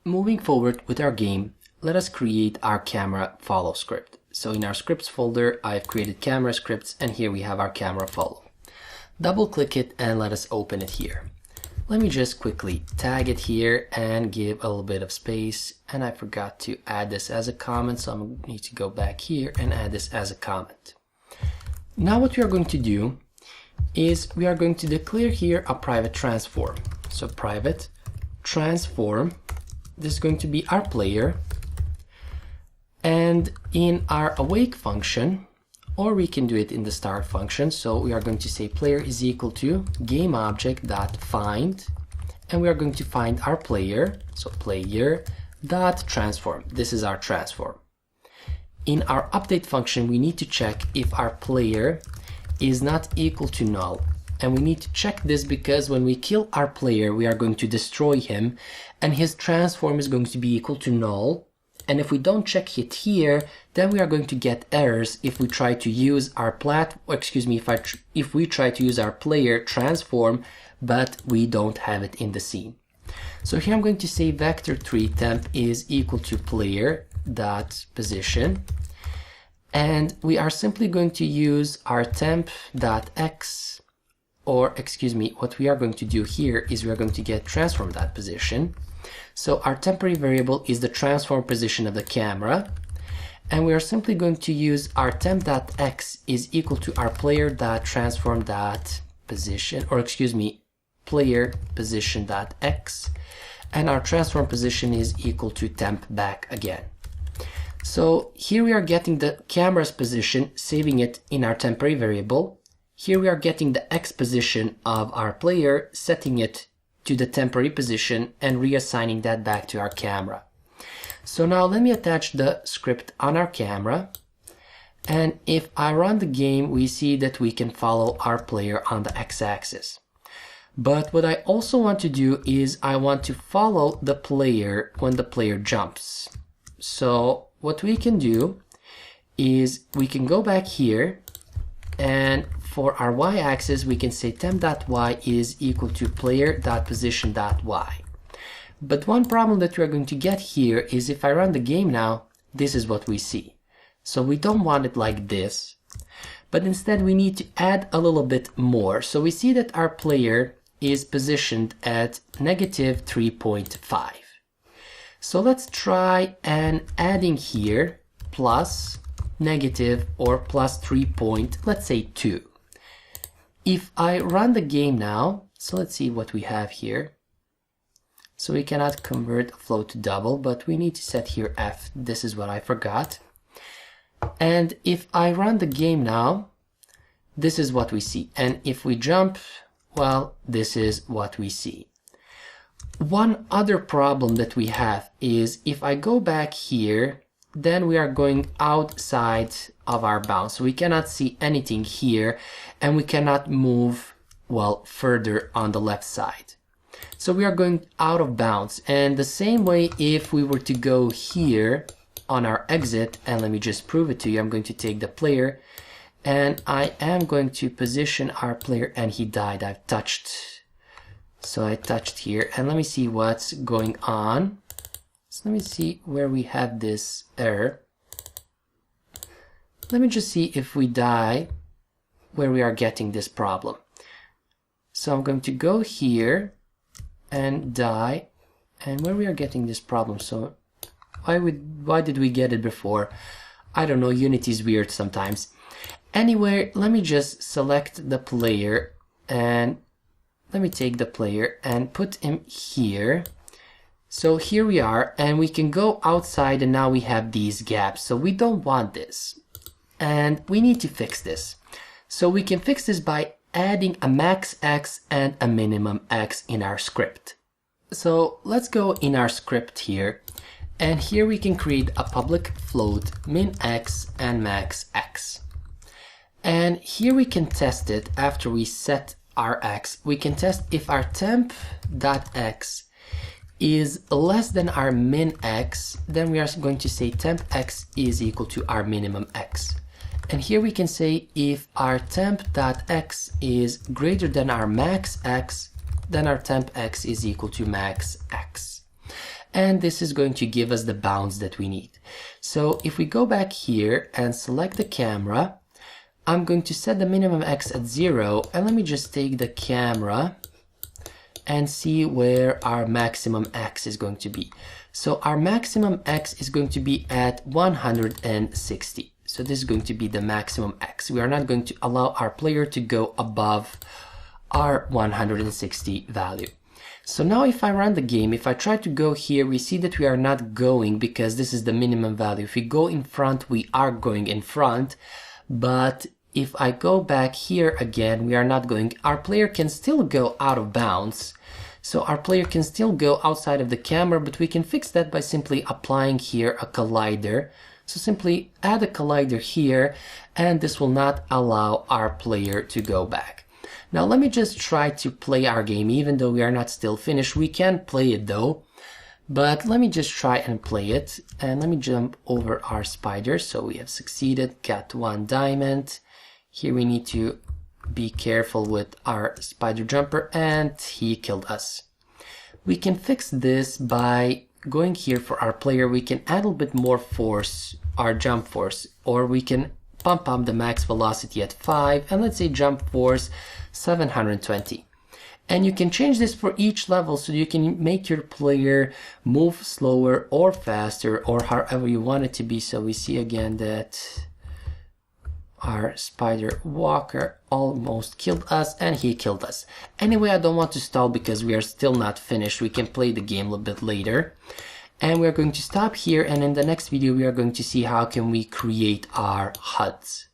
Moving forward with our game, let us create our camera follow script. So in our scripts folder, I've created camera scripts, and here we have our camera follow. Double click it and let us open it here. Let me just quickly tag it here and give a little bit of space. And I forgot to add this as a comment, so I need to go back here and add this as a comment. Now what we are going to do is we are going to declare here a private transform. So private transform, this is going to be our player. And in our awake function, or we can do it in the start function. So we are going to say player is equal to GameObject.find, and we are going to find our player. So player.transform. This is our transform. In our update function, we need to check if our player is not equal to null. And we need to check this because when we kill our player, we are going to destroy him, and his transform is going to be equal to null. And if we don't check it here, then we are going to get errors if we try to use our if we try to use our player transform, but we don't have it in the scene. So here I'm going to say vector3 temp is equal to player dot position, and we are simply going to use our temp dot x, or what we are going to do here is we are going to get transform dot position. So our temporary variable is the transform position of the camera, and we are simply going to use our temp.x is equal to our player.transform.position, or player position.x, and our transform position is equal to temp back again. So here we are getting the camera's position, saving it in our temporary variable. Here we are getting the x position of our player, setting it to the temporary position and reassigning that back to our camera. So now let me attach the script on our camera, and if I run the game, we see that we can follow our player on the x-axis. But what I also want to do is I want to follow the player when the player jumps. So what we can do is we can go back here, and for our y-axis, we can say temp.y is equal to player.position.y. But one problem that we're going to get here is if I run the game now, this is what we see. So we don't want it like this, but instead we need to add a little bit more. So we see that our player is positioned at -3.5. So let's try and adding here plus negative or plus 3 point, let's say 2. If I run the game now, so let's see what we have here. So we cannot convert float to double, but we need to set here f. This is what I forgot. And if I run the game now, this is what we see. And if we jump, well, this is what we see. One other problem that we have is if I go back here, then we are going outside of our bounds. So we cannot see anything here, and we cannot move, well, further on the left side. So we are going out of bounds. And the same way if we were to go here on our exit, and let me just prove it to you, I'm going to take the player, and I am going to position our player, and he died. I've touched. So I touched here, and let me see what's going on. So let me see where we have this error. Let me just see if we die where we are getting this problem. So I'm going to go here and die, and where we are getting this problem. So why did we get it before? I don't know, Unity is weird sometimes. Anyway, let me just select the player, and let me take the player and put him here. So here we are, and we can go outside, and now we have these gaps. So we don't want this, and we need to fix this. So we can fix this by adding a max x and a minimum x in our script. So let's go in our script here, and here we can create a public float min x and max x. And here we can test it after we set our x. We can test if our temp.x is less than our min x, then we are going to say temp x is equal to our minimum x. And here we can say if our temp.x is greater than our max x, then our temp x is equal to max x. and this is going to give us the bounds that we need. So if we go back here and select the camera, I'm going to set the minimum X at 0, and let me just take the camera and see where our maximum X is going to be. So our maximum X is going to be at 160. So this is going to be the maximum X. We are not going to allow our player to go above our 160 value. So now if I run the game, if I try to go here, we see that we are not going because this is the minimum value. If we go in front, we are going in front, but if I go back here again, we are not going. Our player can still go out of bounds. So our player can still go outside of the camera, but we can fix that by simply applying here a collider. So simply add a collider here, and this will not allow our player to go back. Now let me just try to play our game, even though we are not still finished. We can play it though, but let me just try and play it. And let me jump over our spider. So we have succeeded, got 1 diamond. Here we need to be careful with our spider jumper, and he killed us. We can fix this by going here for our player. We can add a little bit more force, our jump force, or we can pump up the max velocity at 5, and let's say jump force 720. And you can change this for each level, so you can make your player move slower or faster, or however you want it to be. So we see again that our spider walker almost killed us, and he killed us. Anyway, I don't want to stall because we are still not finished. We can play the game a little bit later. And we're going to stop here, and in the next video we are going to see how can we create our HUDs.